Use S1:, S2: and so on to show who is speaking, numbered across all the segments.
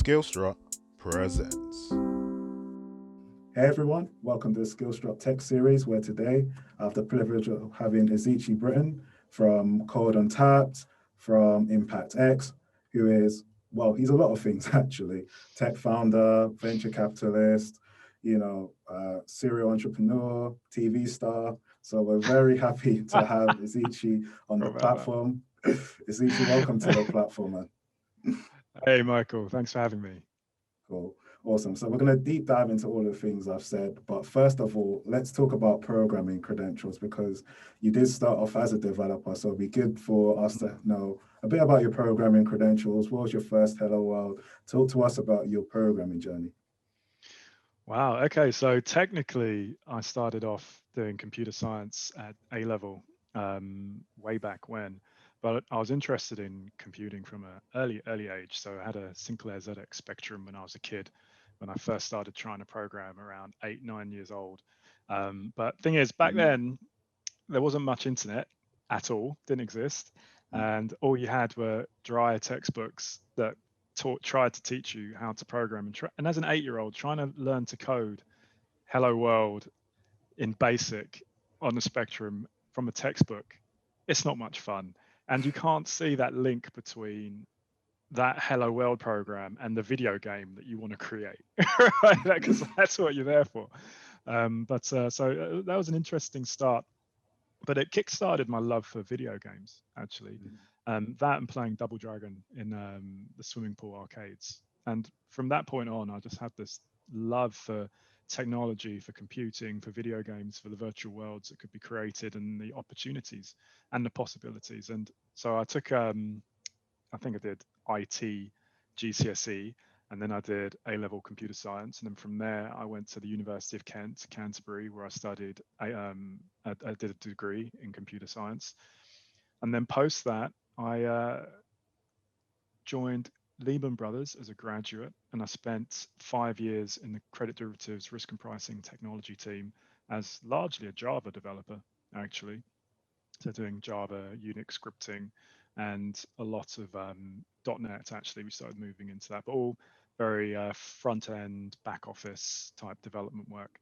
S1: SkillStruct presents.
S2: Hey everyone, welcome to the SkillStruct Tech series, where today I have the privilege of having Ezechi Britton from Untapped, from ImpactX, who is, well, he's a lot of things actually. Tech founder, venture capitalist, serial entrepreneur, TV star. So we're very happy to have Ezechi on the platform. Ezechi, welcome to the platform, man.
S3: Hey, Michael, thanks for having me.
S2: Cool. Awesome. So we're going to deep dive into all the things I've said. But first of all, let's talk about programming credentials, because you did start off as a developer. So it'd be good for us to know a bit about your programming credentials. What was your first Hello World? Talk to us about your programming journey.
S3: Wow. Okay. So technically, I started off doing computer science at A level way back when, but I was interested in computing from an early age. So I had a Sinclair ZX Spectrum when I was a kid, when I first started trying to program around 8, 9 years old. But thing is, back then, there wasn't much internet at all, didn't exist. And all you had were dry textbooks that tried to teach you how to program. And as an 8-year-old, trying to learn to code Hello World in BASIC on the Spectrum from a textbook, it's not much fun. And you can't see that link between that Hello World program and the video game that you want to create, right? Because that's what you're there for. So that was an interesting start, but it kickstarted my love for video games, actually. That and playing Double Dragon in the swimming pool arcades. And from that point on, I just had this love for technology, for computing, for video games, for the virtual worlds that could be created, and the opportunities and the possibilities. And so I took, I think I did IT, GCSE, and then I did A-level computer science. And then from there, I went to the University of Kent, Canterbury, where I studied, I did a degree in computer science. And then post that, I joined Lehman Brothers as a graduate, and I spent 5 years in the credit derivatives risk and pricing technology team as largely a Java developer, actually. So doing Java, Unix scripting, and a lot of .NET, actually. We started moving into that, but all very front-end, back-office type development work.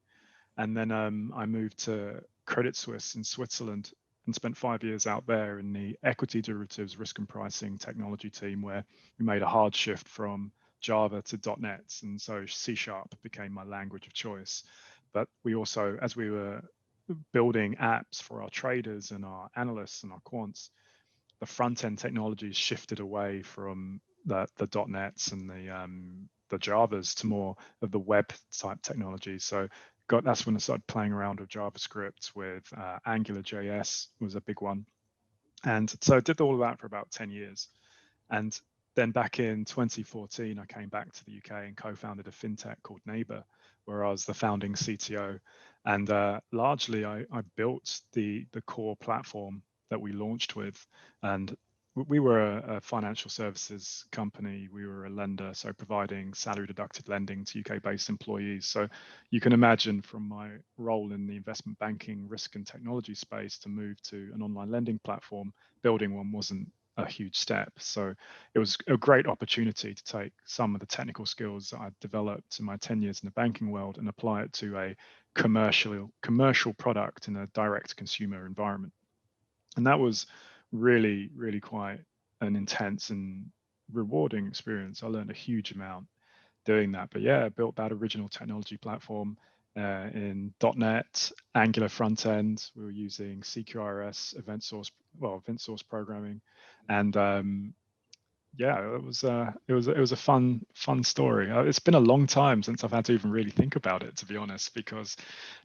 S3: And then I moved to Credit Suisse in Switzerland and spent 5 years out there in the equity derivatives risk and pricing technology team, where we made a hard shift from Java to .NET. And so C# became my language of choice. But we also, as we were building apps for our traders and our analysts and our quants, the front-end technologies shifted away from the .NETs and the Javas to more of the web type technology. So that's when I started playing around with JavaScript, with AngularJS was a big one. And so I did all of that for about 10 years. And then back in 2014, I came back to the UK and co-founded a fintech called Neighbor, where I was the founding CTO. And largely, I built the core platform that we launched with. And we were a financial services company. We were a lender, so providing salary deducted lending to UK-based employees. So you can imagine from my role in the investment banking, risk and technology space to move to an online lending platform, building one wasn't a huge step. So it was a great opportunity to take some of the technical skills that I'd developed in my 10 years in the banking world and apply it to a commercial product in a direct consumer environment. And that was really, really quite an intense and rewarding experience. I learned a huge amount doing that. But yeah, I built that original technology platform in .NET, Angular front end. We were using CQRS, event source programming, and yeah, it was a fun story. It's been a long time since I've had to even really think about it, to be honest, because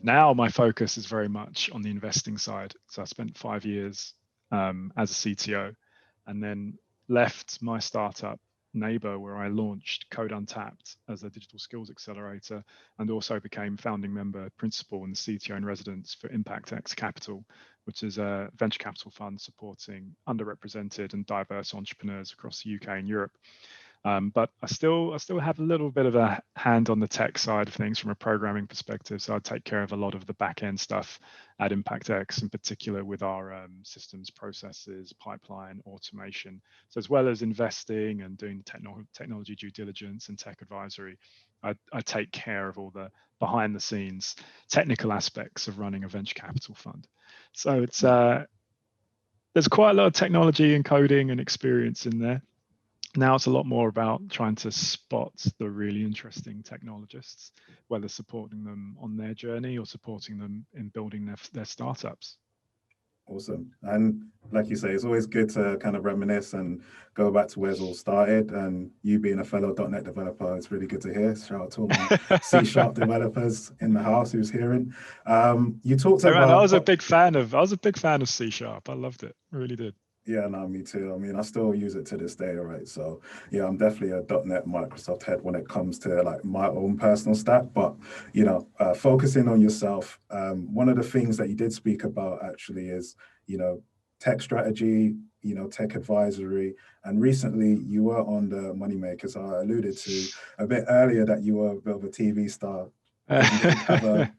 S3: now my focus is very much on the investing side. So I spent 5 years as a CTO, and then left my startup Neighbor, where I launched Code Untapped as a digital skills accelerator, and also became founding member, principal, and CTO in residence for ImpactX Capital, which is a venture capital fund supporting underrepresented and diverse entrepreneurs across the UK and Europe. But I still have a little bit of a hand on the tech side of things from a programming perspective. So I take care of a lot of the back end stuff at ImpactX, in particular with our systems, processes, pipeline, automation. So as well as investing and doing technology due diligence and tech advisory, I take care of all the behind the scenes technical aspects of running a venture capital fund. So it's there's quite a lot of technology and coding and experience in there. Now it's a lot more about trying to spot the really interesting technologists, whether supporting them on their journey or supporting them in building their startups.
S2: Awesome. And like you say, it's always good to kind of reminisce and go back to where it all started. And you being a fellow .NET developer, it's really good to hear. Shout out to all my C# developers in the house who's hearing. You talked about.
S3: I was a big fan of C#. I loved it. I really did.
S2: Yeah, no, me too. I mean, I still use it to this day, right? So yeah, I'm definitely a .NET Microsoft head when it comes to like my own personal stack. But focusing on yourself, one of the things that you did speak about actually is tech strategy, tech advisory, and recently you were on the Moneymakers. I alluded to a bit earlier that you were a bit of a TV star.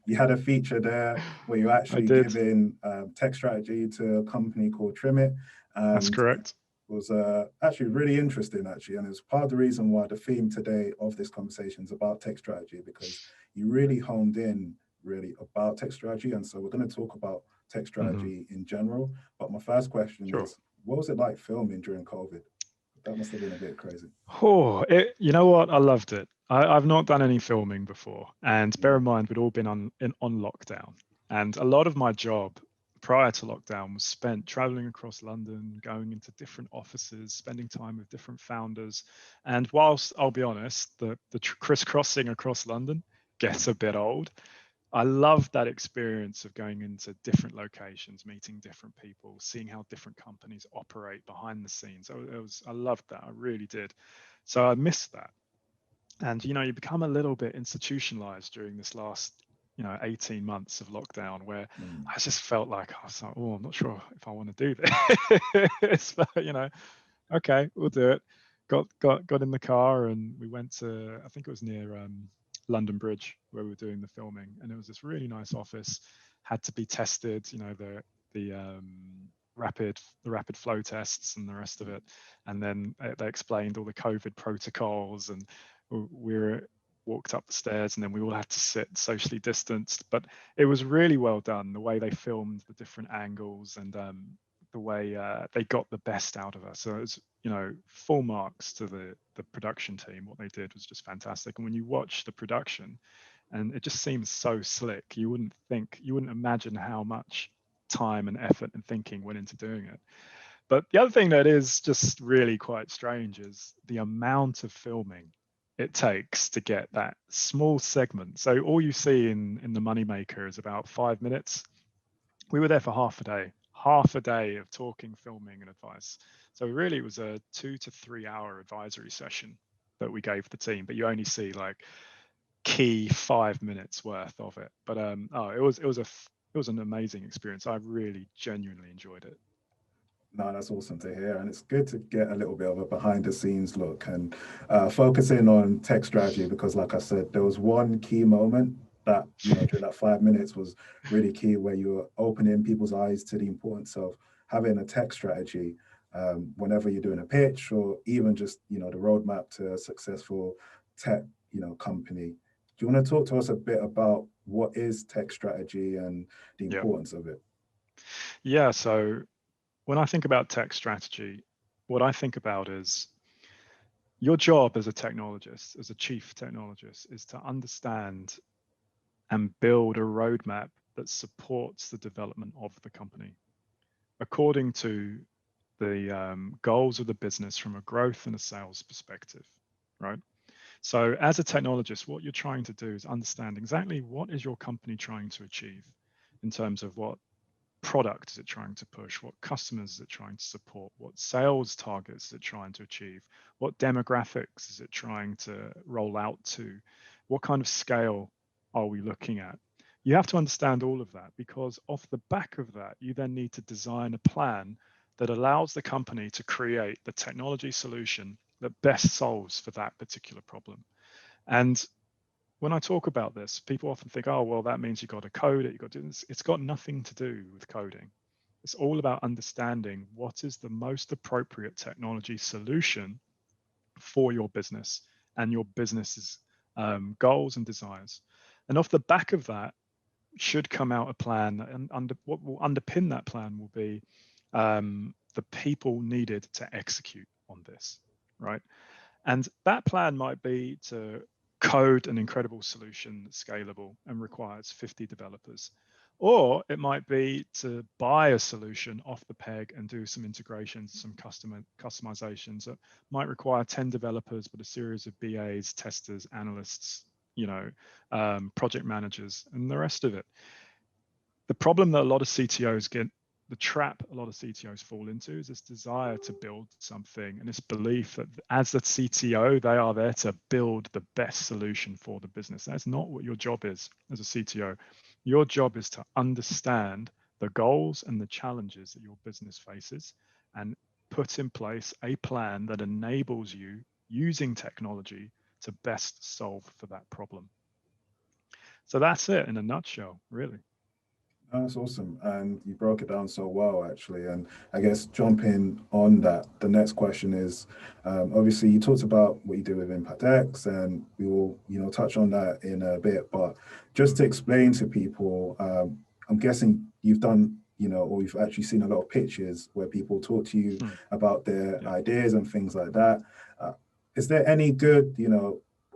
S2: You had a feature there where you're actually giving tech strategy to a company called Trimit.
S3: That's correct.
S2: It was actually really interesting, actually. And it's part of the reason why the theme today of this conversation is about tech strategy, because you really honed in really about tech strategy. And so we're going to talk about tech strategy in general. But my first question is, what was it like filming during COVID? That must have been a bit crazy.
S3: You know what? I loved it. I've not done any filming before. And bear in mind, we'd all been on lockdown. And a lot of my job prior to lockdown was spent traveling across London, going into different offices, spending time with different founders. And whilst I'll be honest, the crisscrossing across London gets a bit old, I loved that experience of going into different locations, meeting different people, seeing how different companies operate behind the scenes. I loved that. I really did. So I missed that. And, you become a little bit institutionalized during this last 18 months of lockdown, where I just felt like I was like, I'm not sure if I want to do this. But, okay, we'll do it. Got in the car and we went to, I think it was near London Bridge where we were doing the filming, and it was this really nice office. Had to be tested, the rapid flow tests and the rest of it, and then they explained all the COVID protocols, and we walked up the stairs, and then we all had to sit socially distanced. But it was really well done, the way they filmed the different angles, and the way they got the best out of us. So it was, full marks to the production team. What they did was just fantastic. And when you watch the production, and it just seems so slick, you wouldn't imagine how much time and effort and thinking went into doing it. But the other thing that is just really quite strange is the amount of filming it takes to get that small segment. So all you see in the Moneymaker is about 5 minutes. We were there for half a day of talking, filming, and advice. So really it was a 2 to 3 hour advisory session that we gave the team, but you only see like key 5 minutes worth of it. But it was an amazing experience. I really genuinely enjoyed it.
S2: No, that's awesome to hear. And it's good to get a little bit of a behind the scenes look and focusing on tech strategy, because like I said, there was one key moment that, during that 5 minutes was really key, where you were opening people's eyes to the importance of having a tech strategy whenever you're doing a pitch, or even just, the roadmap to a successful tech, company. Do you want to talk to us a bit about what is tech strategy and the importance of it?
S3: Yeah, so when I think about tech strategy, what I think about is your job as a technologist, as a chief technologist, is to understand and build a roadmap that supports the development of the company according to the goals of the business from a growth and a sales perspective, right? So as a technologist, what you're trying to do is understand exactly what is your company trying to achieve in terms of what product is it trying to push, what customers is it trying to support, what sales targets is it trying to achieve, what demographics is it trying to roll out to, what kind of scale are we looking at. You have to understand all of that, because off the back of that, you then need to design a plan that allows the company to create the technology solution that best solves for that particular problem. And when I talk about this, people often think, oh, well, that means you've got to code it, you've got to do this. It's got nothing to do with coding. It's all about understanding what is the most appropriate technology solution for your business and your business's goals and desires. And off the back of that should come out a plan, and what will underpin that plan will be the people needed to execute on this, right? And that plan might be to code an incredible solution that's scalable and requires 50 developers. Or it might be to buy a solution off the peg and do some integrations, some customizations that might require 10 developers, but a series of BAs, testers, analysts, project managers, and the rest of it. The problem that a lot of CTOs get, the trap a lot of CTOs fall into, is this desire to build something and this belief that as the CTO, they are there to build the best solution for the business. That's not what your job is as a CTO. Your job is to understand the goals and the challenges that your business faces and put in place a plan that enables you using technology to best solve for that problem. So that's it in a nutshell, really.
S2: That's awesome. And you broke it down so well, actually. And I guess jumping on that, the next question is, obviously you talked about what you do with ImpactX, and we will, touch on that in a bit. But just to explain to people, I'm guessing you've done, or you've actually seen a lot of pitches where people talk to you about their ideas and things like that. Is there any good,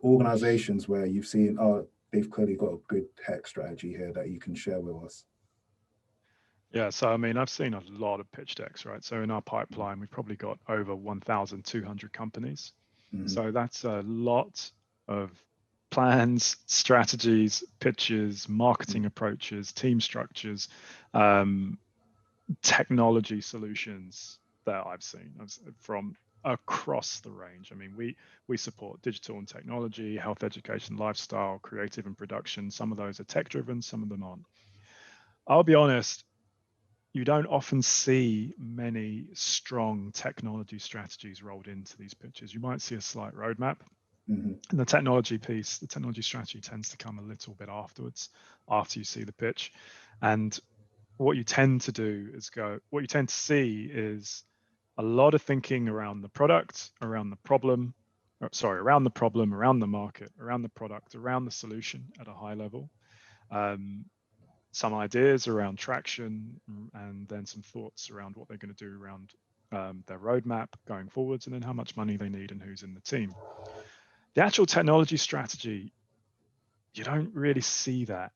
S2: organizations where you've seen, oh, they've clearly got a good tech strategy here that you can share with us?
S3: Yeah, so I mean, I've seen a lot of pitch decks, right? So in our pipeline, we've probably got over 1,200 companies. Mm-hmm. So that's a lot of plans, strategies, pitches, marketing approaches, team structures, technology solutions that I've seen from across the range. I mean, we support digital and technology, health, education, lifestyle, creative and production. Some of those are tech driven, some of them aren't. I'll be honest, you don't often see many strong technology strategies rolled into these pitches. You might see a slight roadmap. Mm-hmm. And the technology piece, the technology strategy tends to come a little bit afterwards, after you see the pitch. And what you tend to do is what you tend to see is a lot of thinking around the product, around the problem, around the market, around the product, around the solution at a high level. Some ideas around traction, and then some thoughts around what they're going to do around their roadmap going forwards, and then how much money they need and who's in the team. The actual technology strategy, you don't really see that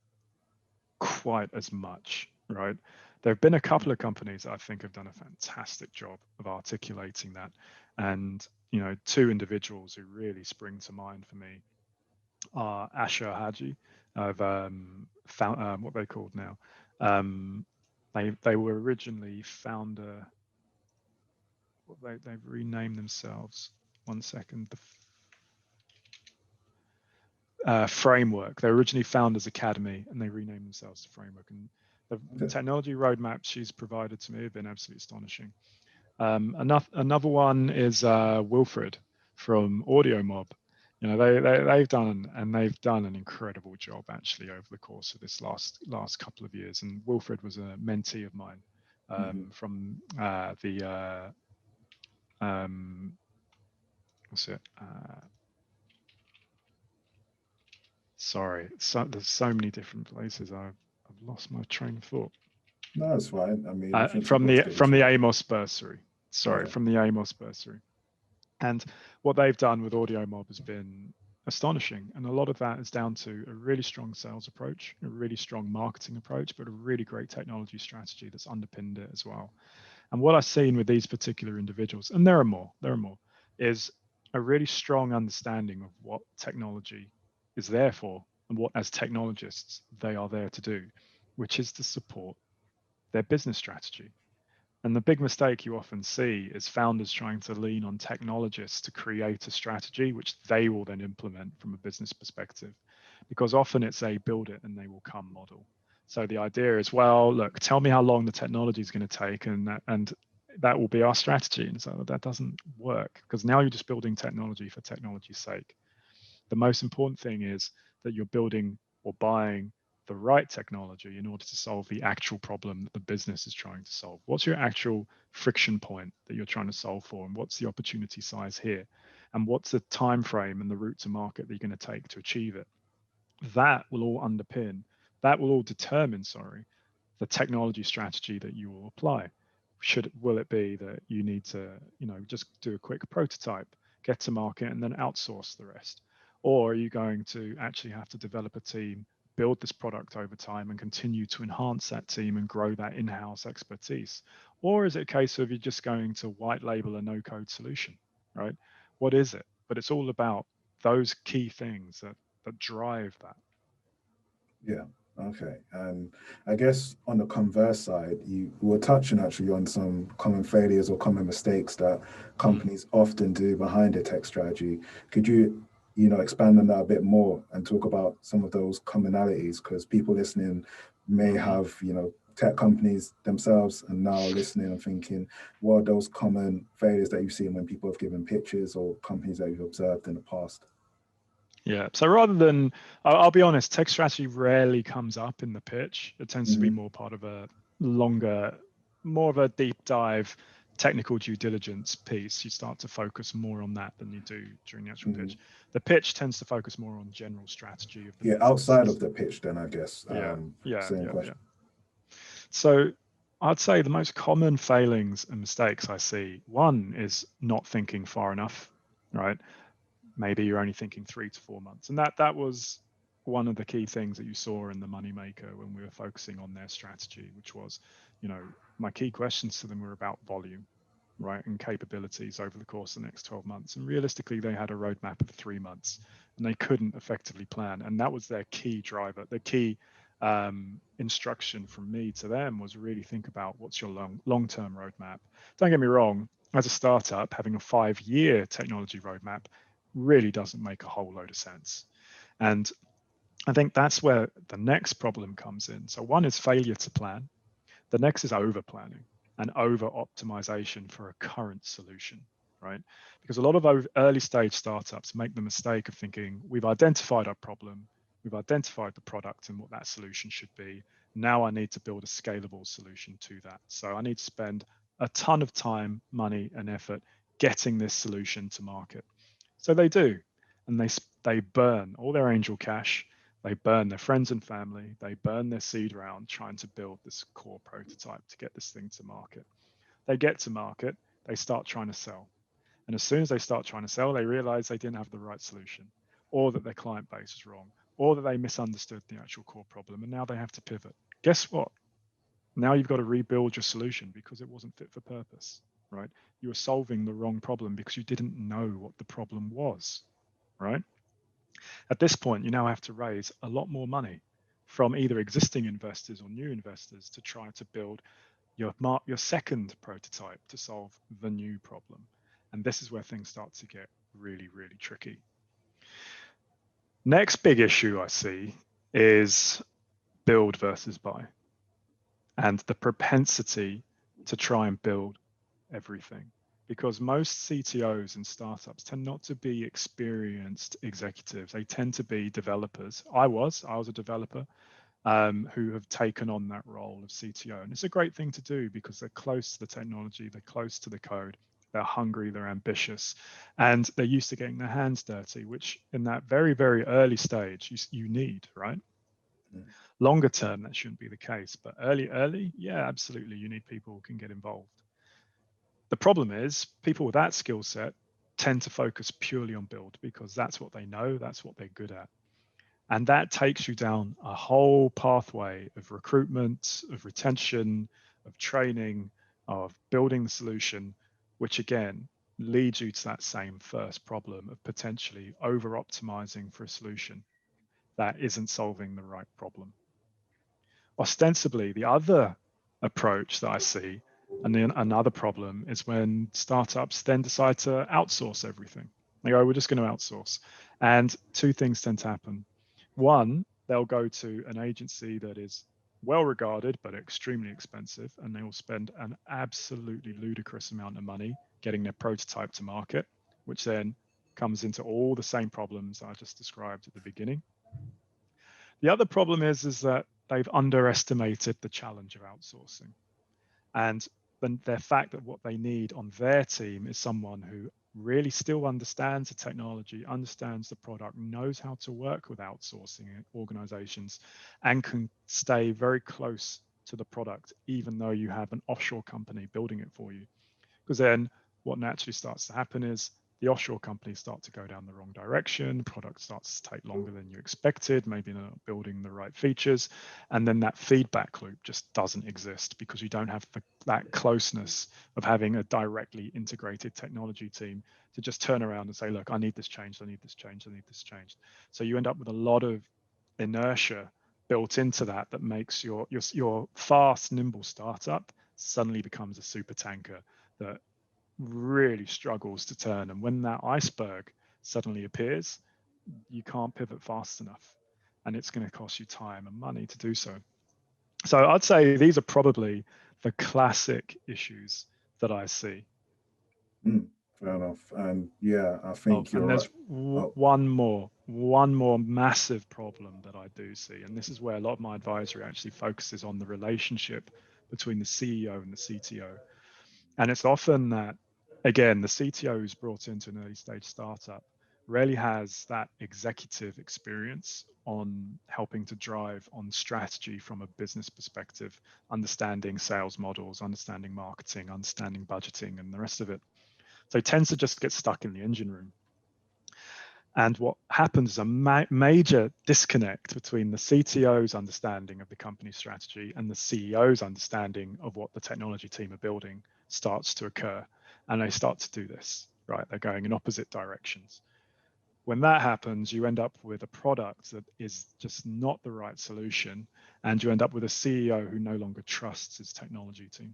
S3: quite as much, right? There have been a couple of companies that I think have done a fantastic job of articulating that. And, two individuals who really spring to mind for me are Asher Haji of what they called now. They were originally founder. They've renamed themselves. One second. Framework. They were originally Founders Academy, and they renamed themselves to Framework. And the technology roadmaps she's provided to me have been absolutely astonishing. Another one is Wilfred from Audio Mob. They've done an incredible job actually over the course of this last couple of years. And Wilfred was a mentee of mine from what's it? Sorry, there's so many different places. I've lost my train of thought.
S2: No, that's fine. I mean,
S3: from the Amos bursary. Sorry, from the Amos bursary. And what they've done with Audio Mob has been astonishing. And a lot of that is down to a really strong sales approach, a really strong marketing approach, but a really great technology strategy that's underpinned it as well. And what I've seen with these particular individuals, and there are more, is a really strong understanding of what technology is there for and what, as technologists, they are there to do, which is to support their business strategy. And the big mistake you often see is founders trying to lean on technologists to create a strategy, which they will then implement from a business perspective, because often it's a build it and they will come model. So the idea is, well, look, tell me how long the technology is going to take, and that will be our strategy. And so that doesn't work, because now you're just building technology for technology's sake. The most important thing is that you're building or buying the right technology in order to solve the actual problem that the business is trying to solve. What's your actual friction point that you're trying to solve for, and what's the opportunity size here, and what's the time frame and the route to market that you're going to take to achieve it? That will all underpin, that will all determine, the technology strategy that you will apply. Will it be that you need to, just do a quick prototype, get to market, and then outsource the rest? Or are you going to actually have to develop a team, build this product over time, and continue to enhance that team and grow that in-house expertise? Or is it a case of you're just going to white label a no-code solution, right? What is it? But it's all about those key things that drive that.
S2: Yeah. Okay. And I guess on the converse side, you were touching actually on some common failures or common mistakes that companies often do behind their tech strategy. Could you, expand on that a bit more and talk about some of those commonalities? Because people listening may have, tech companies themselves and now listening and thinking, what are those common failures that you've seen when people have given pitches or companies that you've observed in the past?
S3: Yeah. So rather than, I'll be honest, tech strategy rarely comes up in the pitch. It tends to be more part of a longer, more of a deep dive technical due diligence piece. You start to focus more on that than you do during the actual pitch. The pitch tends to focus more on general strategy of the business.
S2: Outside of the pitch, then I guess.
S3: Same question. So I'd say the most common failings and mistakes I see, one is not thinking far enough, right? Maybe you're only thinking 3 to 4 months. And that was one of the key things that you saw in the Moneymaker when we were focusing on their strategy, which was, my key questions to them were about volume, right, and capabilities over the course of the next 12 months. And realistically, they had a roadmap of 3 months, and they couldn't effectively plan. And that was their key driver. The key instruction from me to them was really think about what's your long-term roadmap. Don't get me wrong, as a startup, having a 5-year technology roadmap really doesn't make a whole load of sense. And I think that's where the next problem comes in. So one is failure to plan. The next is over planning and over optimization for a current solution, right? Because a lot of early stage startups make the mistake of thinking, we've identified our problem, we've identified the product and what that solution should be. Now I need to build a scalable solution to that. So I need to spend a ton of time, money, and effort getting this solution to market. So they do, and they burn all their angel cash, they burn their friends and family, they burn their seed round trying to build this core prototype to get this thing to market. They get to market, they start trying to sell. And as soon as they start trying to sell, they realize they didn't have the right solution, or that their client base is wrong, or that they misunderstood the actual core problem, and now they have to pivot. Guess what? Now you've got to rebuild your solution because it wasn't fit for purpose, right? You were solving the wrong problem because you didn't know what the problem was, right? At this point, you now have to raise a lot more money from either existing investors or new investors to try to build your second prototype to solve the new problem. And this is where things start to get really, really tricky. Next big issue I see is build versus buy, and the propensity to try and build everything. Because most CTOs and startups tend not to be experienced executives. They tend to be developers. I was a developer who have taken on that role of CTO. And it's a great thing to do because they're close to the technology, they're close to the code, they're hungry, they're ambitious, and they're used to getting their hands dirty, which in that very, very early stage, you need, right? Longer term, that shouldn't be the case, but early, yeah, absolutely. You need people who can get involved. The problem is people with that skill set tend to focus purely on build because that's what they know, that's what they're good at. And that takes you down a whole pathway of recruitment, of retention, of training, of building the solution, which again leads you to that same first problem of potentially over optimizing for a solution that isn't solving the right problem. Ostensibly, the other approach that I see, and then another problem, is when startups then decide to outsource everything. They go, we're just going to outsource. And two things tend to happen. One, they'll go to an agency that is well regarded, but extremely expensive. And they will spend an absolutely ludicrous amount of money getting their prototype to market, which then comes into all the same problems I just described at the beginning. The other problem is that they've underestimated the challenge of outsourcing. And the fact that what they need on their team is someone who really still understands the technology, understands the product, knows how to work with outsourcing organizations, and can stay very close to the product, even though you have an offshore company building it for you. Because then what naturally starts to happen is the offshore companies start to go down the wrong direction, product starts to take longer than you expected, maybe they're not building the right features, and then that feedback loop just doesn't exist because you don't have that closeness of having a directly integrated technology team to just turn around and say, look, I need this changed, I need this changed, I need this changed. So you end up with a lot of inertia built into that makes your fast, nimble startup suddenly becomes a super tanker that really struggles to turn. And when that iceberg suddenly appears, you can't pivot fast enough. And it's going to cost you time and money to do so. So I'd say these are probably the classic issues that I see.
S2: Fair enough. And yeah, I think
S3: and there's
S2: right.
S3: one more massive problem that I do see. And this is where a lot of my advisory actually focuses on the relationship between the CEO and the CTO. And it's often that, again, the CTO who's brought into an early stage startup rarely has that executive experience on helping to drive on strategy from a business perspective, understanding sales models, understanding marketing, understanding budgeting, and the rest of it. So it tends to just get stuck in the engine room. And what happens is a major disconnect between the CTO's understanding of the company's strategy and the CEO's understanding of what the technology team are building starts to occur. And they start to do this, right? They're going in opposite directions. When that happens, you end up with a product that is just not the right solution. And you end up with a CEO who no longer trusts his technology team.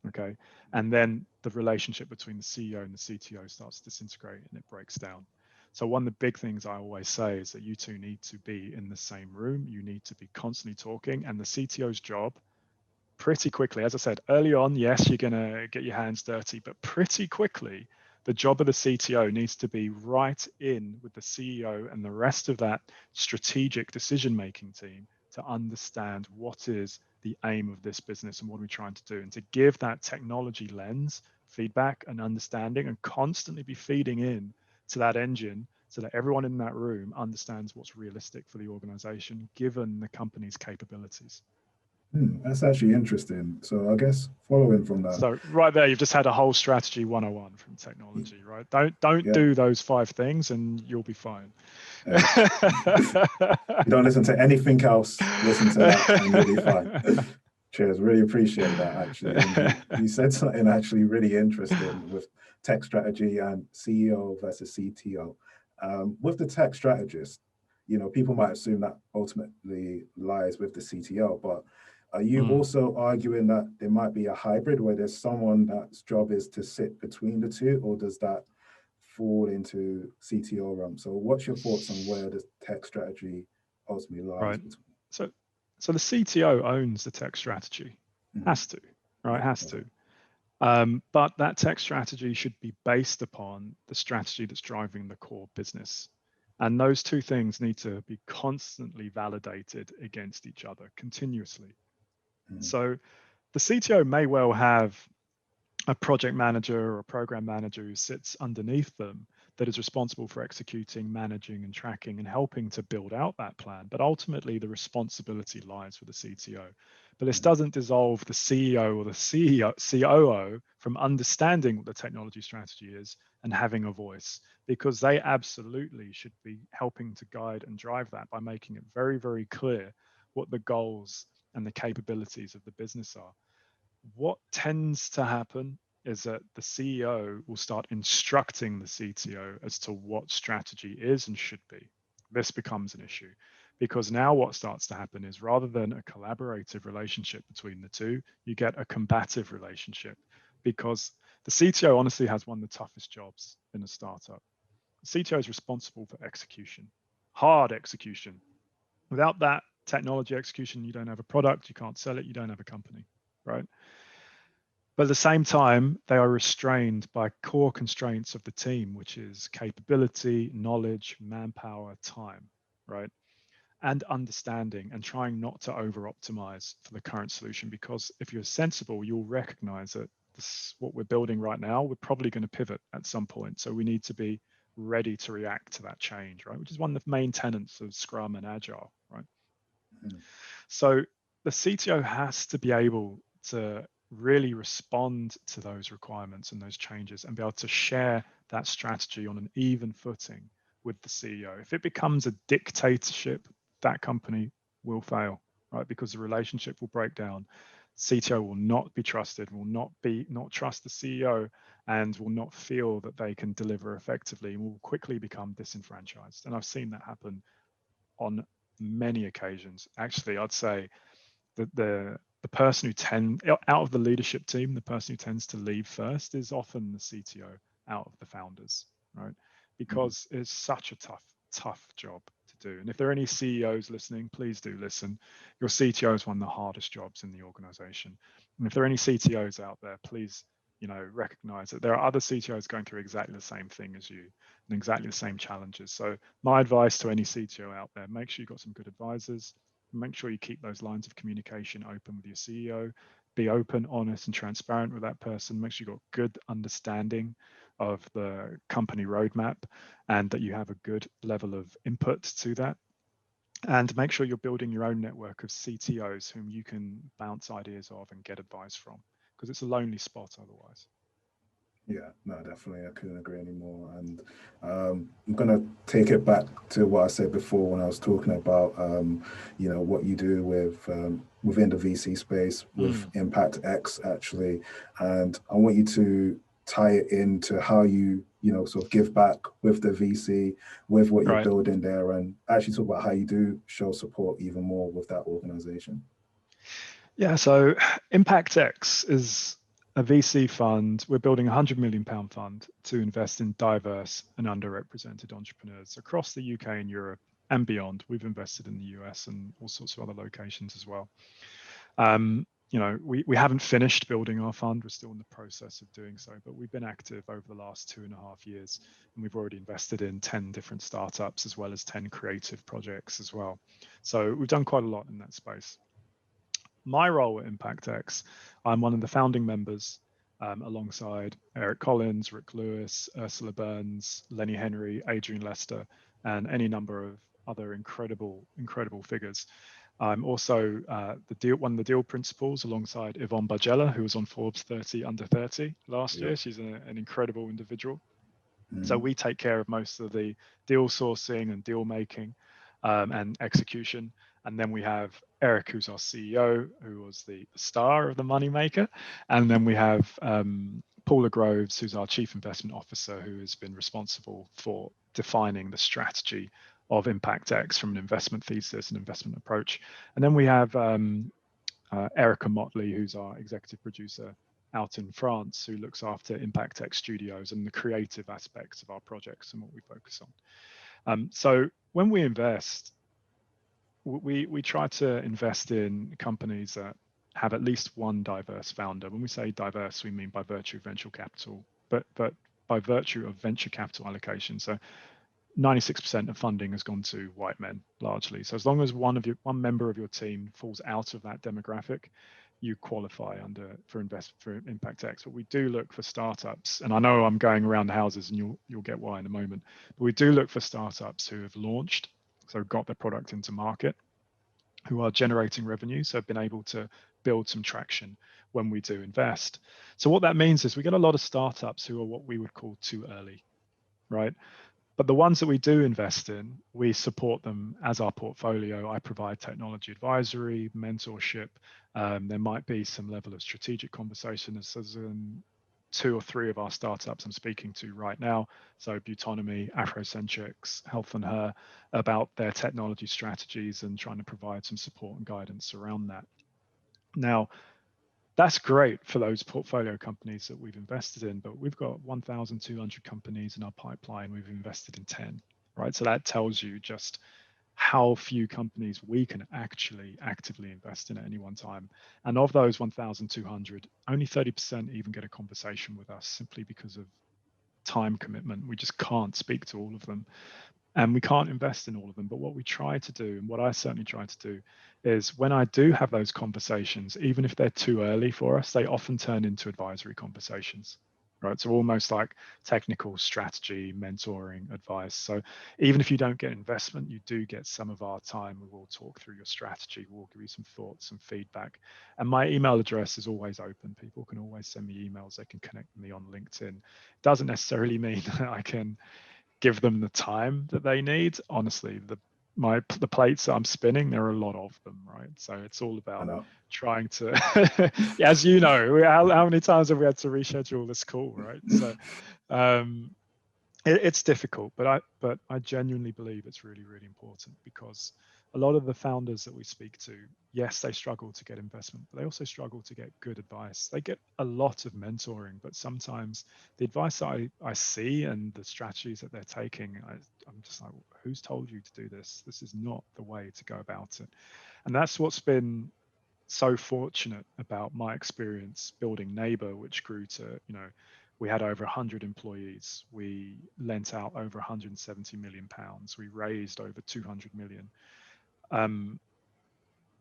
S3: Okay. And then the relationship between the CEO and the CTO starts to disintegrate and it breaks down. So one of the big things I always say is that you two need to be in the same room. You need to be constantly talking. And the CTO's job, pretty quickly, as I said early on, yes, you're going to get your hands dirty, but pretty quickly, the job of the CTO needs to be right in with the CEO and the rest of that strategic decision-making team to understand what is the aim of this business and what are we trying to do, and to give that technology lens feedback and understanding and constantly be feeding in to that engine so that everyone in that room understands what's realistic for the organization given the company's capabilities.
S2: That's actually interesting. So I guess following from that.
S3: So right there, you've just had a whole strategy 101 from technology, right? Don't do those 5 things and you'll be fine.
S2: You don't listen to anything else, listen to that and you'll be fine. Cheers, really appreciate that actually. And you said something actually really interesting with tech strategy and CEO versus CTO. With the tech strategist, people might assume that ultimately lies with the CTO, but are you also arguing that there might be a hybrid where there's someone that's job is to sit between the two, or does that fall into CTO realm? So what's your thoughts on where the tech strategy ultimately lies?
S3: Right. So the CTO owns the tech strategy, has to, right? Has to. But that tech strategy should be based upon the strategy that's driving the core business. And those two things need to be constantly validated against each other continuously. So the CTO may well have a project manager or a program manager who sits underneath them that is responsible for executing, managing, and tracking and helping to build out that plan. But ultimately, the responsibility lies with the CTO. But this doesn't dissolve the CEO or the COO from understanding what the technology strategy is and having a voice, because they absolutely should be helping to guide and drive that by making it very, very clear what the goals and the capabilities of the business are. What tends to happen is that the CEO will start instructing the CTO as to what strategy is and should be. This becomes an issue because now what starts to happen is rather than a collaborative relationship between the two, you get a combative relationship, because the CTO honestly has one of the toughest jobs in a startup. The CTO is responsible for execution, hard execution. Without that technology execution, you don't have a product, you can't sell it, you don't have a company, right? But at the same time, they are restrained by core constraints of the team, which is capability, knowledge, manpower, time, right? And understanding, and trying not to over optimize for the current solution, because if you're sensible, you'll recognize that this, what we're building right now, we're probably going to pivot at some point. So we need to be ready to react to that change, right? Which is one of the main tenets of Scrum and Agile, right? Mm-hmm. So the CTO has to be able to really respond to those requirements and those changes and be able to share that strategy on an even footing with the CEO. If it becomes a dictatorship, that company will fail, right? Because the relationship will break down. CTO will not be trusted, will not trust the CEO, and will not feel that they can deliver effectively, and will quickly become disenfranchised. And I've seen that happen on many occasions. Actually, I'd say that the person who out of the leadership team, the person who tends to leave first is often the CTO out of the founders, right? Because it's such a tough job to do. And if there are any CEOs listening, please do listen. Your CTO is one of the hardest jobs in the organization. And if there are any CTOs out there, please, recognize that there are other CTOs going through exactly the same thing as you and exactly the same challenges. So my advice to any CTO out there, make sure you've got some good advisors. Make sure you keep those lines of communication open with your CEO. Be open, honest, and transparent with that person. Make sure you've got good understanding of the company roadmap and that you have a good level of input to that. And make sure you're building your own network of CTOs whom you can bounce ideas off and get advice from, because it's a lonely spot otherwise.
S2: Yeah, no, definitely. I couldn't agree anymore. And I'm going to take it back to what I said before when I was talking about, what you do with within the VC space with ImpactX, actually. And I want you to tie it into how you, sort of give back with the VC, with what you're building there, and actually talk about how you do show support even more with that organization.
S3: Yeah, so ImpactX is a VC fund. We're building a £100 million fund to invest in diverse and underrepresented entrepreneurs across the UK and Europe and beyond. We've invested in the US and all sorts of other locations as well. We haven't finished building our fund. We're still in the process of doing so, but we've been active over the last 2.5 years, and we've already invested in 10 different startups as well as 10 creative projects as well. So we've done quite a lot in that space. My role at ImpactX, I'm one of the founding members alongside Eric Collins, Rick Lewis, Ursula Burns, Lenny Henry, Adrian Lester, and any number of other incredible figures. I'm also one of the deal principals alongside Yvonne Bargella, who was on Forbes 30 Under 30 last year. She's an incredible individual. So we take care of most of the deal sourcing and deal making and execution. And then we have Eric, who's our CEO, who was the star of the Moneymaker. And then we have Paula Groves, who's our Chief Investment Officer, who has been responsible for defining the strategy of ImpactX from an investment thesis and investment approach. And then we have Erica Motley, who's our executive producer out in France, who looks after ImpactX Studios and the creative aspects of our projects and what we focus on. So when we invest, we try to invest in companies that have at least one diverse founder. When we say diverse, we mean by virtue of venture capital, but by virtue of venture capital allocation. So 96% of funding has gone to white men largely. So as long as one member of your team falls out of that demographic, you qualify for ImpactX. But we do look for startups, and I know I'm going around the houses, and you'll get why in a moment. But we do look for startups who have launched, so got their product into market, who are generating revenue, so have been able to build some traction when we do invest. So what that means is we get a lot of startups who are what we would call too early, right? But the ones that we do invest in, we support them as our portfolio. I provide technology advisory, mentorship. There might be some level of strategic conversation. As 2 or 3 of our startups I'm speaking to right now. So Butonomy, Afrocentrics, Health and Her, about their technology strategies and trying to provide some support and guidance around that. Now, that's great for those portfolio companies that we've invested in, but we've got 1,200 companies in our pipeline. We've invested in 10, right? So that tells you just how few companies we can actually actively invest in at any one time. And of those 1,200, only 30% even get a conversation with us simply because of time commitment. We just can't speak to all of them, and we can't invest in all of them. But what we try to do, and what I certainly try to do, is when I do have those conversations, even if they're too early for us, they often turn into advisory conversations, right? So almost like technical strategy, mentoring, advice. So even if you don't get investment, you do get some of our time. We will talk through your strategy. We'll give you some thoughts and feedback. And my email address is always open. People can always send me emails. They can connect with me on LinkedIn. It doesn't necessarily mean that I can give them the time that they need. Honestly, the plates that I'm spinning, there are a lot of them, right? So it's all about trying to, as you know, how many times have we had to reschedule this call, right? So it's difficult, but I genuinely believe it's really, really important, because a lot of the founders that we speak to, yes, they struggle to get investment, but they also struggle to get good advice. They get a lot of mentoring, but sometimes the advice that I see and the strategies that they're taking, I'm just like, who's told you to do this? This is not the way to go about it. And that's what's been so fortunate about my experience building Neighbor, which grew to, we had over 100 employees. We lent out over 170 million pounds. We raised over 200 million.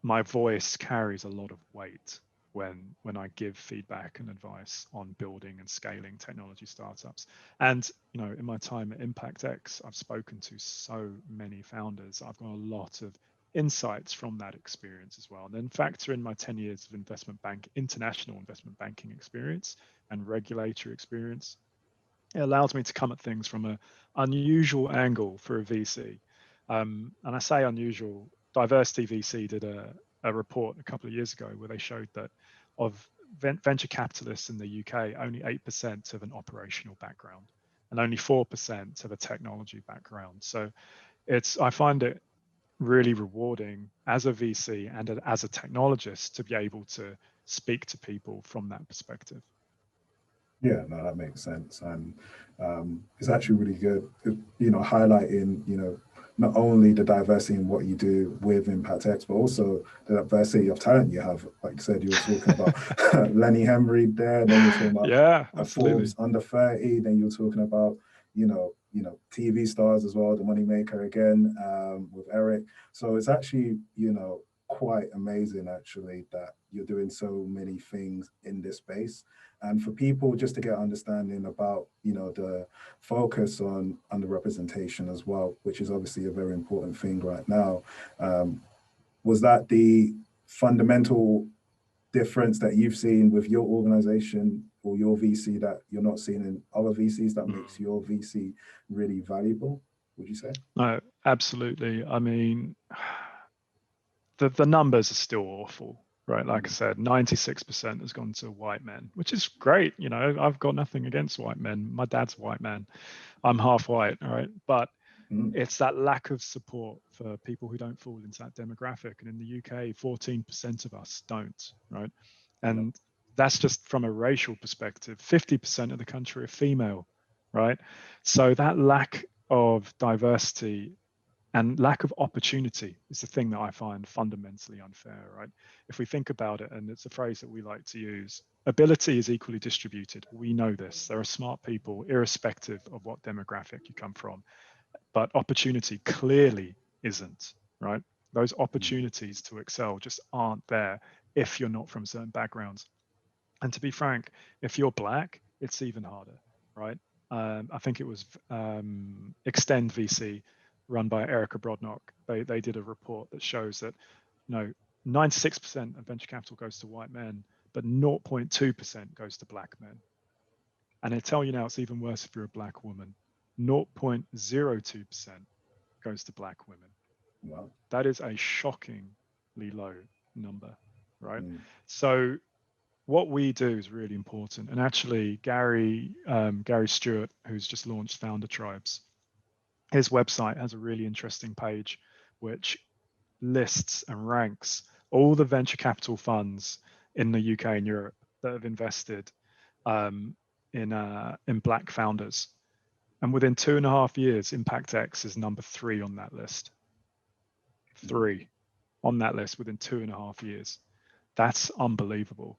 S3: My voice carries a lot of weight when I give feedback and advice on building and scaling technology startups. And in my time at ImpactX, I've spoken to so many founders. I've got a lot of insights from that experience as well. And then factor in my 10 years of international investment banking experience and regulatory experience. It allows me to come at things from an unusual angle for a VC. And I say unusual. Diversity VC did a report a couple of years ago where they showed that of venture capitalists in the UK, only 8% have an operational background and only 4% have a technology background. So I find it really rewarding as a VC and as a technologist to be able to speak to people from that perspective.
S2: Yeah, no, that makes sense. And it's actually really good, highlighting, not only the diversity in what you do with ImpactX, but also the diversity of talent you have. Like you said, you were talking about Lenny Henry there, then you're talking about Forbes under 30, then you're talking about, TV stars as well, the Moneymaker again, with Eric. So it's actually, quite amazing actually that you're doing so many things in this space. And for people just to get understanding about, the focus on underrepresentation as well, which is obviously a very important thing right now. Was that the fundamental difference that you've seen with your organization or your VC that you're not seeing in other VCs that makes your VC really valuable, would you say?
S3: No, absolutely. I mean, the numbers are still awful, right? Like I said, 96% has gone to white men, which is great. I've got nothing against white men. My dad's a white man. I'm half white, all right? But it's that lack of support for people who don't fall into that demographic. And in the UK, 14% of us don't, right? And that's just from a racial perspective. 50% of the country are female, right? So that lack of diversity and lack of opportunity is the thing that I find fundamentally unfair, right? If we think about it, and it's a phrase that we like to use, ability is equally distributed. We know this. There are smart people, irrespective of what demographic you come from, but opportunity clearly isn't, right? Those opportunities to excel just aren't there if you're not from certain backgrounds. And to be frank, if you're Black, it's even harder, right? I think it was Extend VC, run by Erica Brodnock. They did a report that shows that 96% of venture capital goes to white men, but 0.2% goes to Black men. And I tell you now, it's even worse if you're a Black woman. 0.02% goes to Black women.
S2: Wow.
S3: That is a shockingly low number, right? So what we do is really important. And actually, Gary Stewart, who's just launched Founder Tribes, his website has a really interesting page which lists and ranks all the venture capital funds in the UK and Europe that have invested in Black founders. And within 2.5 years, ImpactX is number 3 on that list. 3 on that list within 2.5 years. That's unbelievable.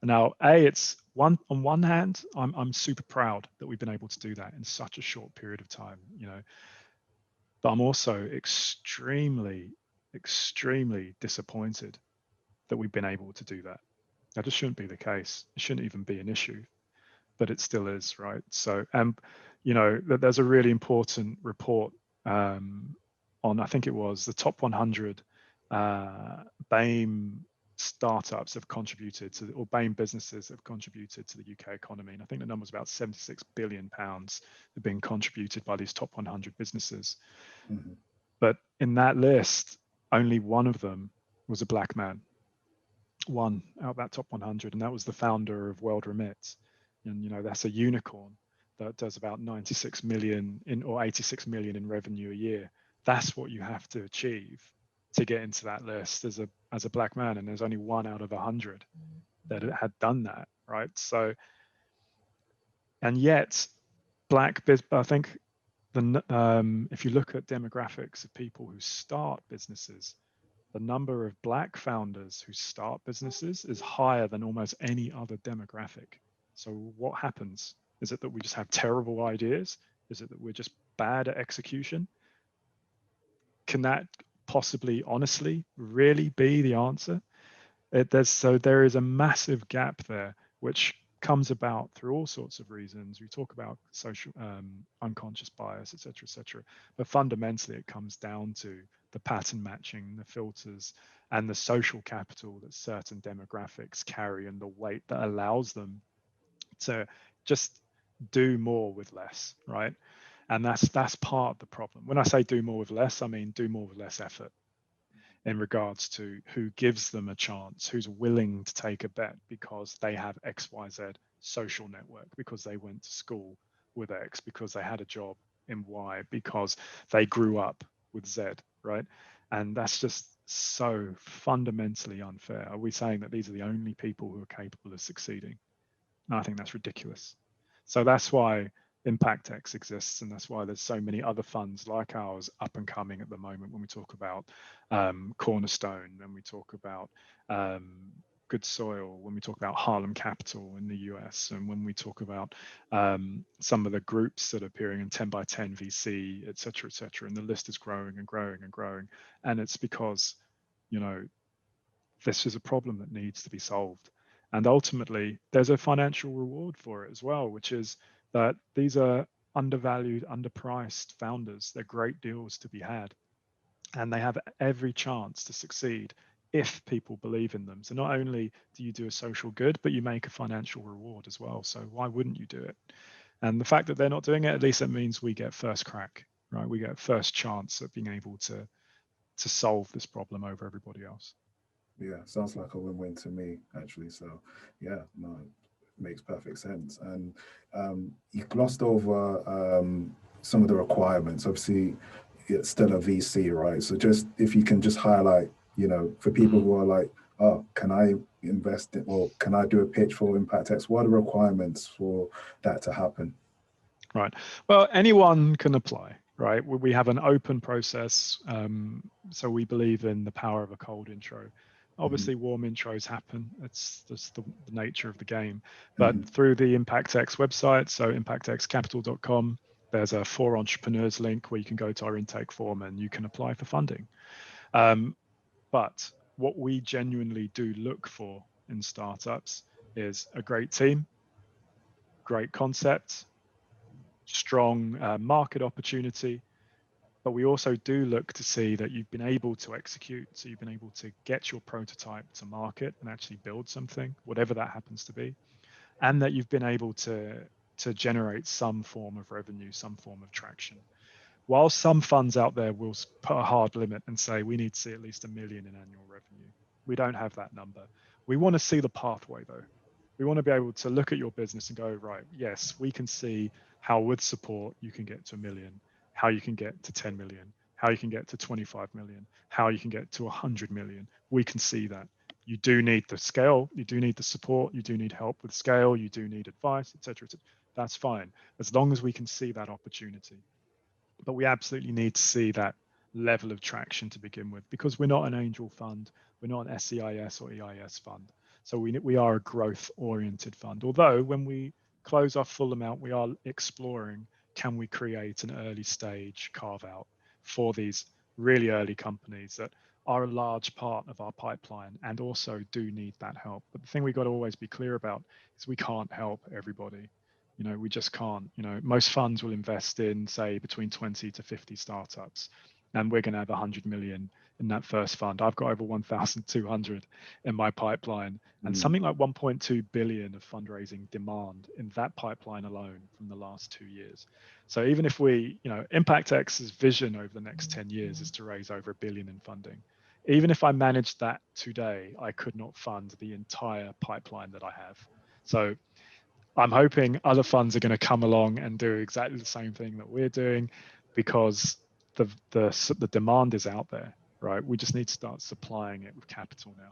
S3: Now, it's on one hand, I'm super proud that we've been able to do that in such a short period of time, but I'm also extremely, extremely disappointed that we've been able to do that. That just shouldn't be the case. It shouldn't even be an issue, but it still is, right? So, there's a really important report on, I think it was the top 100 BAME startups have contributed to, or BAME businesses have contributed to the UK economy. And I think the number is about £76 billion have been contributed by these top 100 businesses.
S2: Mm-hmm.
S3: But in that list, only one of them was a black man. One out of that top 100, and that was the founder of World Remit. And that's a unicorn that does about 96 million or 86 million in revenue a year. That's what you have to achieve to get into that list as a black man, and there's only one out of 100 that had done that, right? So, and yet I think if you look at demographics of people who start businesses, the number of black founders who start businesses is higher than almost any other demographic. So what happens? Is it that we just have terrible ideas? Is it that we're just bad at execution? Can that possibly, honestly, really be the answer? There is a massive gap there, which comes about through all sorts of reasons. We talk about social unconscious bias, et cetera, but fundamentally it comes down to the pattern matching, the filters, and the social capital that certain demographics carry, and the weight that allows them to just do more with less, right? And that's part of the problem. When I say do more with less, I mean do more with less effort, in regards to who gives them a chance, who's willing to take a bet because they have XYZ social network, because they went to school with X, because they had a job in Y, because they grew up with Z, right? And that's just so fundamentally unfair. Are we saying that these are the only people who are capable of succeeding? No, I think that's ridiculous. So that's why ImpactX exists, and that's why there's so many other funds like ours up and coming at the moment. When we talk about Cornerstone, when we talk about Good Soil, when we talk about Harlem Capital in the US, and when we talk about some of the groups that are appearing in 10 by 10 VC, et cetera, and the list is growing and growing and growing. And it's because, this is a problem that needs to be solved. And ultimately, there's a financial reward for it as well, which is that these are undervalued, underpriced founders. They're great deals to be had, and they have every chance to succeed if people believe in them. So not only do you do a social good, but you make a financial reward as well. So why wouldn't you do it? And the fact that they're not doing it, at least it means we get first crack, right? We get first chance at being able to solve this problem over everybody else.
S2: Yeah, sounds like a win-win to me, actually. So, yeah, no, it makes perfect sense. And you glossed over some of the requirements. Obviously, it's still a VC, right? So just if you can just highlight, for people who are like, oh, can I invest in, or can I do a pitch for ImpactX? What are the requirements for that to happen?
S3: Right. Well, anyone can apply, right? We have an open process. So we believe in the power of a cold intro. Obviously, warm intros happen. It's just the nature of the game. But through the ImpactX website, so impactxcapital.com, there's a For Entrepreneurs link where you can go to our intake form and you can apply for funding. But what we genuinely do look for in startups is a great team, great concept, strong market opportunity, but we also do look to see that you've been able to execute. So you've been able to get your prototype to market and actually build something, whatever that happens to be, and that you've been able to generate some form of revenue, some form of traction. While some funds out there will put a hard limit and say we need to see at least $1 million in annual revenue, we don't have that number. We want to see the pathway though. We want to be able to look at your business and go, right, yes, we can see how with support you can get to $1 million, how you can get to 10 million, how you can get to 25 million, how you can get to 100 million. We can see that. You do need the scale, you do need the support, you do need help with scale, you do need advice, et cetera. That's fine, as long as we can see that opportunity. But we absolutely need to see that level of traction to begin with, because we're not an angel fund, we're not an SEIS or EIS fund. So we are a growth oriented fund. Although when we close our full amount, we are exploring, can we create an early stage carve out for these really early companies that are a large part of our pipeline and also do need that help. But the thing we got to always be clear about is we can't help everybody. You know, we just can't. You know, most funds will invest in, say, between 20 to 50 startups, and we're going to have 100 million in that first fund. I've got over 1,200 in my pipeline, and something like 1.2 billion of fundraising demand in that pipeline alone from the last 2 years. So even if we, you know, ImpactX's vision over the next 10 years is to raise over $1 billion in funding. Even if I managed that today, I could not fund the entire pipeline that I have. So I'm hoping other funds are going to come along and do exactly the same thing that we're doing, because the demand is out there, right? We just need to start supplying it with capital now.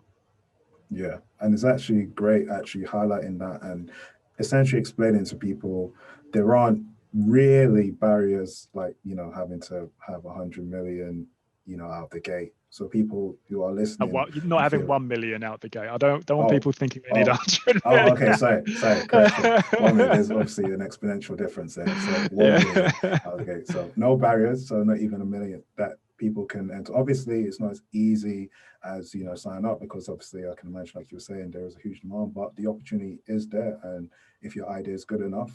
S2: Yeah, and it's actually great actually highlighting that and essentially explaining to people there aren't really barriers like, you know, having to have 100 million, you know, out the gate. So people who are listening,
S3: not having 1 million out the gate. I don't want people thinking they need 100 million.
S2: Oh, okay, sorry, correction. 1 million, there's obviously an exponential difference there. So 1 million out the gate. So no barriers, so not even 1 million that people can enter. Obviously, it's not as easy as, you know, sign up, because obviously I can imagine, like you were saying, there is a huge demand, but the opportunity is there. And if your idea is good enough,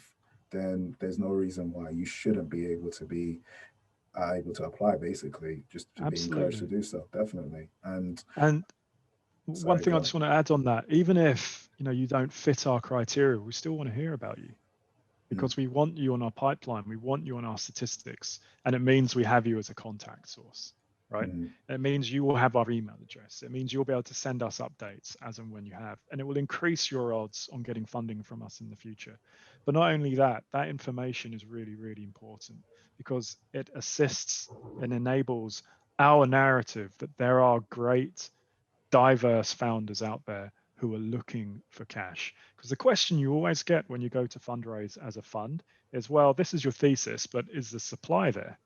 S2: then there's no reason why you shouldn't be able to apply, basically, just to be encouraged to do so. Definitely. And
S3: one thing I just want to add on that, even if, you know, you don't fit our criteria, we still want to hear about you, because we want you on our pipeline, we want you on our statistics, and it means we have you as a contact source, right? It means you will have our email address. It means you'll be able to send us updates as and when you have, and it will increase your odds on getting funding from us in the future. But not only that, that information is really, really important, because it assists and enables our narrative that there are great, diverse founders out there who are looking for cash. Because the question you always get when you go to fundraise as a fund is, well, this is your thesis, but is the supply there,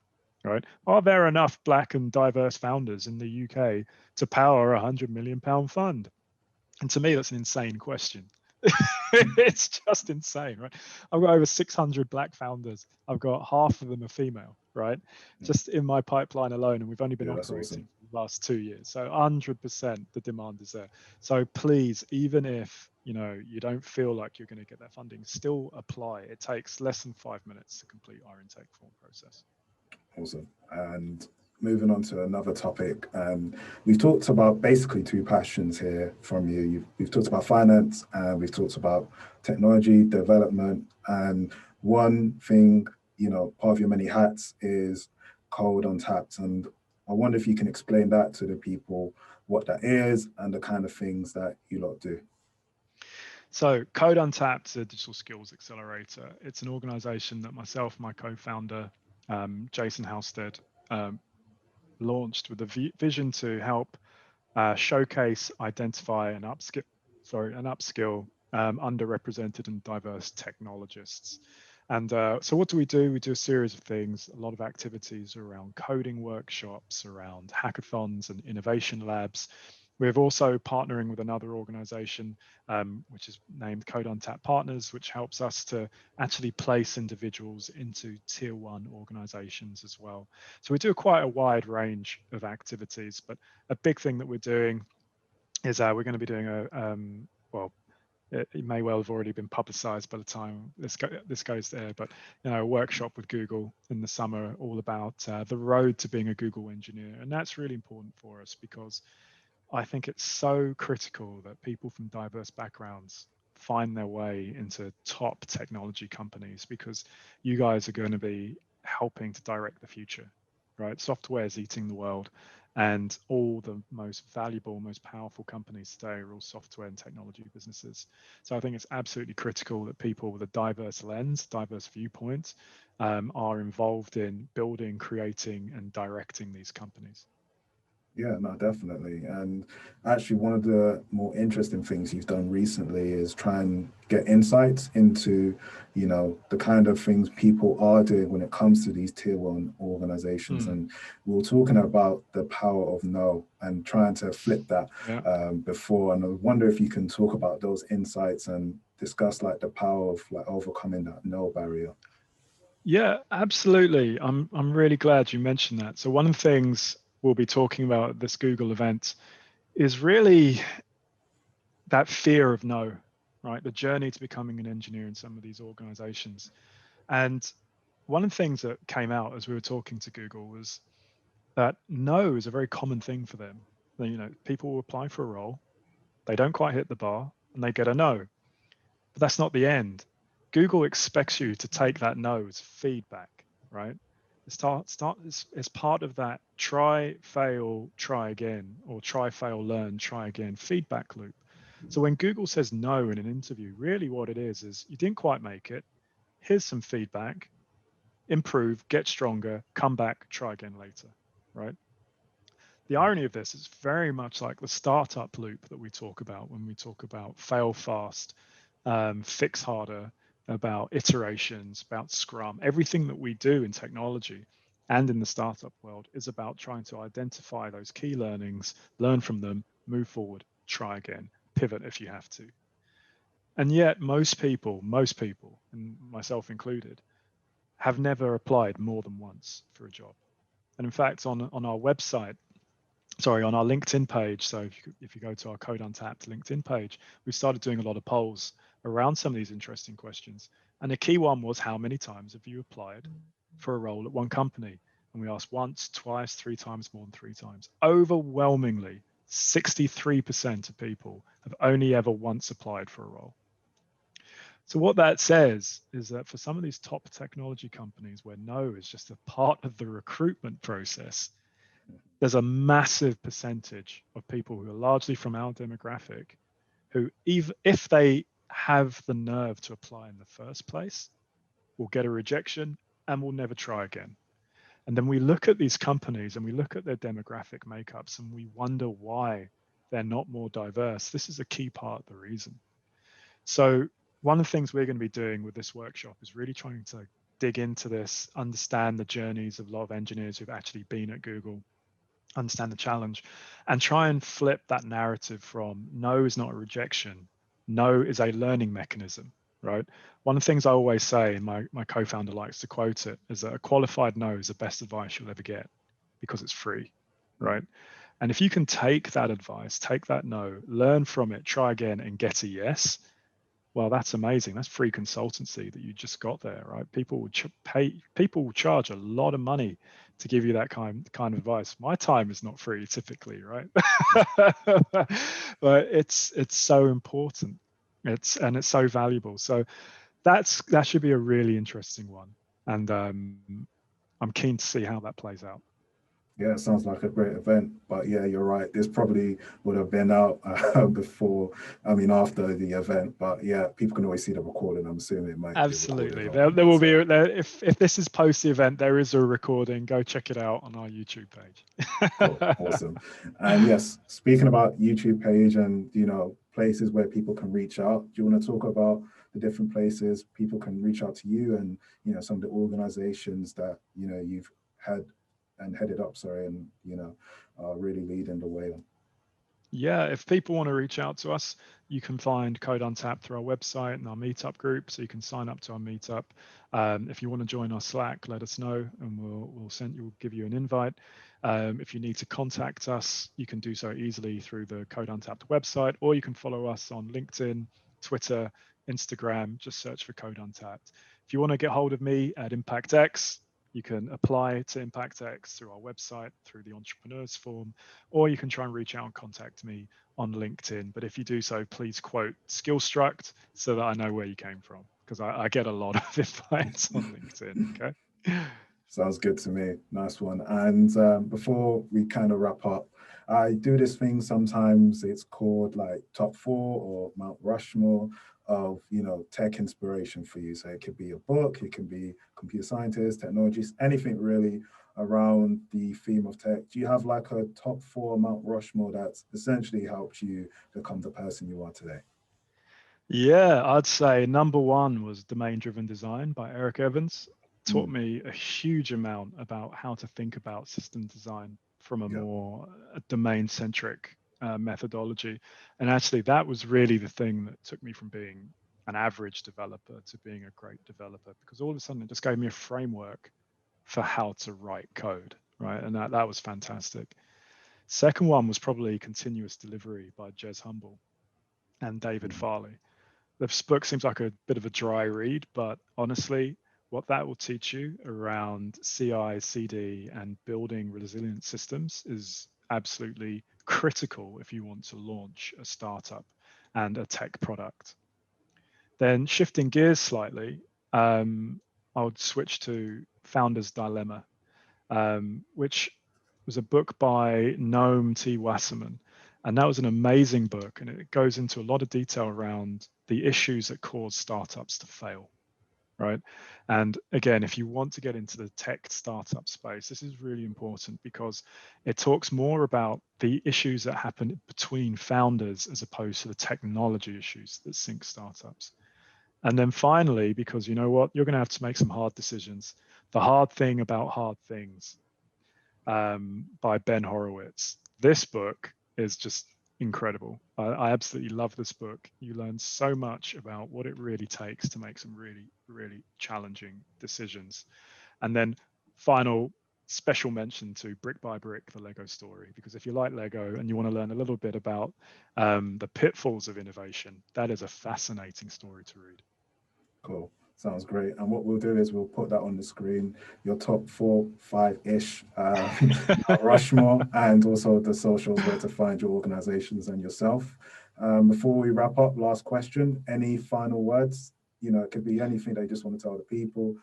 S3: right? Are there enough Black and diverse founders in the UK to power a £100 million fund? And to me, that's an insane question. It's just insane, right? I've got over 600 Black founders. I've got half of them are female, right? Just in my pipeline alone, and we've only been operating for the last 2 years. So 100% the demand is there. So please, even if, you know, you don't feel like you're going to get that funding, still apply. It takes less than 5 minutes to complete our intake form process.
S2: Awesome. And moving on to another topic, we've talked about basically two passions here from you. We've talked about finance, and we've talked about technology development, and one thing, you know, part of your many hats is Code Untapped, and I wonder if you can explain that to the people, what that is and the kind of things that you lot do.
S3: So Code Untapped is a digital skills accelerator. It's an organization that myself, my co-founder, Jason Halstead, launched with a vision to help showcase, identify, and upskill underrepresented and diverse technologists. And so what do? We do a series of things, a lot of activities around coding workshops, around hackathons and innovation labs. We're also partnering with another organization, which is named Code Untapped Partners, which helps us to actually place individuals into tier 1 organizations as well. So we do quite a wide range of activities, but a big thing that we're doing is we're going to be doing it may well have already been publicized by the time this goes there, but, you know, a workshop with Google in the summer all about the road to being a Google engineer. And that's really important for us, because I think it's so critical that people from diverse backgrounds find their way into top technology companies, because you guys are going to be helping to direct the future, right? Software is eating the world, and all the most valuable, most powerful companies today are all software and technology businesses. So I think it's absolutely critical that people with a diverse lens, diverse viewpoint, are involved in building, creating, and directing these companies.
S2: Yeah, no, definitely. And actually, one of the more interesting things you've done recently is try and get insights into you know, the kind of things people are doing when it comes to these tier one organizations. And we were talking about the power of no and trying to flip that before. And I wonder if you can talk about those insights and discuss like the power of like overcoming that no barrier.
S3: Yeah, absolutely. I'm really glad you mentioned that. So one of the things we'll be talking about at this Google event is really that fear of no, right? The journey to becoming an engineer in some of these organizations. And one of the things that came out as we were talking to Google was that no is a very common thing for them. You know, people will apply for a role, they don't quite hit the bar, and they get a no. But that's not the end. Google expects you to take that no as feedback, right? It's part of that try, fail, try again, or try, fail, learn, try again feedback loop. So when Google says no in an interview, really what it is you didn't quite make it. Here's some feedback, improve, get stronger, come back, try again later, right? The irony of this is very much like the startup loop that we talk about when we talk about fail fast, fix harder, about iterations, about Scrum. Everything that we do in technology and in the startup world is about trying to identify those key learnings, learn from them, move forward, try again, pivot if you have to. And yet most people, and myself included, have never applied more than once for a job. And in fact, on our website, on our LinkedIn page, so if you go to our Code Untapped LinkedIn page, we started doing a lot of polls around some of these interesting questions. And the key one was, how many times have you applied for a role at one company? And we asked once, twice, three times, more than three times. Overwhelmingly, 63% of people have only ever once applied for a role. So what that says is that for some of these top technology companies where no is just a part of the recruitment process, there's a massive percentage of people who are largely from our demographic who, even if they have the nerve to apply in the first place, will get a rejection and will never try again. And then we look at these companies and we look at their demographic makeups and we wonder why they're not more diverse. This is a key part of the reason. So one of the things we're going to be doing with this workshop is really trying to dig into this, understand the journeys of a lot of engineers who've actually been at Google, understand the challenge, and try and flip that narrative from no is not a rejection, no is a learning mechanism, right? One of the things I always say, and my co-founder likes to quote it, is that a qualified no is the best advice you'll ever get because it's free, right? And if you can take that advice, take that no, learn from it, try again and get a yes, well, that's amazing. That's free consultancy that you just got there, right? People will charge a lot of money to give you that kind of advice. My time is not free typically, right? But it's so important. It's so valuable. So that should be a really interesting one. And I'm keen to see how that plays out.
S2: Yeah, it sounds like a great event, but yeah, you're right. This probably would have been out before, after the event, but yeah, people can always see the recording. I'm assuming it might
S3: Absolutely.
S2: be recorded.
S3: There will be, if this is post the event, there is a recording. Go check it out on our YouTube page.
S2: Cool. Awesome. And yes, speaking about YouTube page and, you know, places where people can reach out, do you want to talk about the different places people can reach out to you and, you know, some of the organizations that, you know, you've had and headed up, and, you know, really leading the way on?
S3: Yeah, if people want to reach out to us, you can find Code Untapped through our website and our meetup group. So you can sign up to our meetup. If you want to join our Slack, let us know, and we'll give you an invite. If you need to contact us, you can do so easily through the Code Untapped website, or you can follow us on LinkedIn, Twitter, Instagram. Just search for Code Untapped. If you want to get hold of me at ImpactX, you can apply to ImpactX through our website, through the entrepreneurs form, or you can try and reach out and contact me on LinkedIn. But if you do so, please quote SkillStruct so that I know where you came from, because I get a lot of invites on LinkedIn. Okay.
S2: Sounds good to me. Nice one. And before we kind of wrap up, I do this thing sometimes. It's called like top 4 or Mount Rushmore of, you know, tech inspiration for you. So it could be a book, it can be computer scientists, technologists, anything really around the theme of tech. Do you have like a top 4 Mount Rushmore that's essentially helped you become the person you are today?
S3: Yeah, I'd say number one was Domain-Driven Design by Eric Evans. Taught
S2: Mm.
S3: me a huge amount about how to think about system design from a
S2: Yeah.
S3: more domain-centric methodology. And actually, that was really the thing that took me from being an average developer to being a great developer, because all of a sudden it just gave me a framework for how to write code, right? And that was fantastic. Second one was probably Continuous Delivery by Jez Humble and David
S2: Mm.
S3: Farley. This book seems like a bit of a dry read, but honestly, what that will teach you around CI, CD, and building resilient systems is absolutely critical if you want to launch a startup and a tech product. Then shifting gears slightly, I would switch to Founder's Dilemma, which was a book by Noam T. Wasserman. And that was an amazing book. And it goes into a lot of detail around the issues that cause startups to fail, right? And again, if you want to get into the tech startup space, this is really important because it talks more about the issues that happen between founders as opposed to the technology issues that sink startups. And then finally, because you know what, you're going to have to make some hard decisions. The Hard Thing About Hard Things by Ben Horowitz. This book is just incredible. I absolutely love this book. You learn so much about what it really takes to make some really, really challenging decisions. And then final special mention to Brick by Brick, the Lego story, because if you like Lego and you want to learn a little bit about the pitfalls of innovation, that is a fascinating story to read.
S2: Cool. Sounds great. And what we'll do is we'll put that on the screen, your top 4, 5-ish, Rushmore, and also the socials where to find your organizations and yourself. Before we wrap up, last question, any final words? It could be anything they just want to tell the people.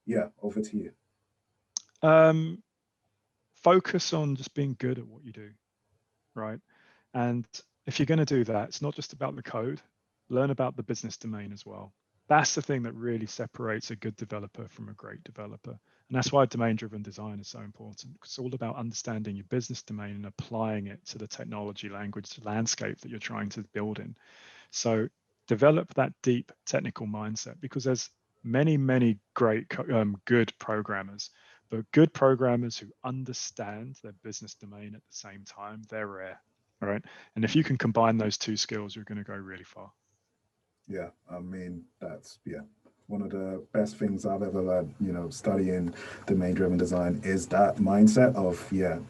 S2: Yeah, over to you.
S3: Focus on just being good at what you do, right? And if you're going to do that, it's not just about the code, learn about the business domain as well. That's the thing that really separates a good developer from a great developer. And that's why domain-driven design is so important. It's all about understanding your business domain and applying it to the technology language landscape that you're trying to build in. So develop that deep technical mindset, because there's many, many great, good programmers, but good programmers who understand their business domain at the same time, they're rare. All right. And if you can combine those two skills, you're going to go really far.
S2: Yeah, I mean, that's, one of the best things I've ever learned, studying domain-driven design is that mindset of,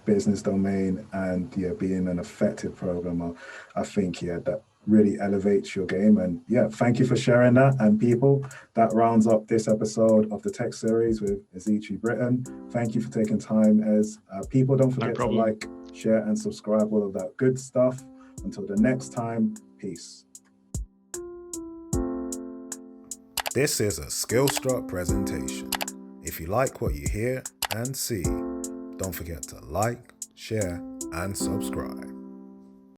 S2: business domain and, being an effective programmer. I think, that really elevates your game. And thank you for sharing that. And people, that rounds up this episode of the Tech Series with Ezechi Britton. Thank you for taking time. As people, don't forget to like, share, and subscribe, all of that good stuff. Until the next time, peace.
S1: This is a SkillStruct presentation. If you like what you hear and see, don't forget to like, share, and subscribe.